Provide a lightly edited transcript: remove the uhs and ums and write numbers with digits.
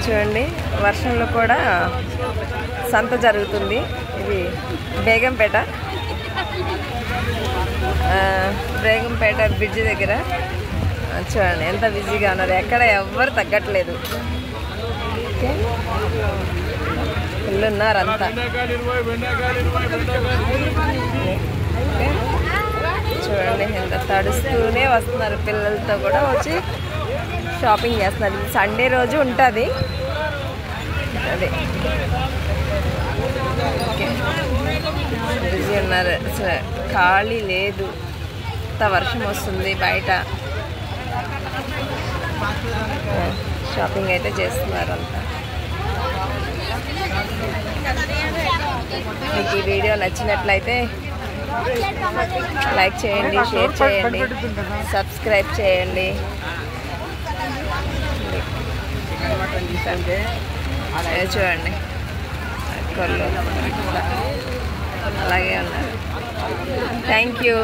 చూడండి వర్షంలో కూడా సంత జరుగుతుంది. ఇది బేగంపేట బ్రిడ్జ్ దగ్గర చూడండి ఎంత బిజీగా ఉన్నారు. ఎక్కడ ఎవ్వరు తగ్గట్లేదు. ఓకే ఫుల్ ఉన్నారు అంతా. చూడండి ఎంత తడుస్తూనే వస్తున్నారు. పిల్లలతో కూడా వచ్చి షాపింగ్ చేస్తున్నారు. సండే రోజు ఉంటుంది అదే. ఓకే బిజీ ఉన్నారు. అసలు ఖాళీ లేదు. ఎంత వర్షం వస్తుంది బయట. షాపింగ్ అయితే చేస్తున్నారు అంతా. మీకు ఈ వీడియో నచ్చినట్లయితే లైక్ చేయండి, షేర్ చేయండి, సబ్స్క్రైబ్ చేయండి. చూడండి అలాగే ఉన్నారు. Thank you.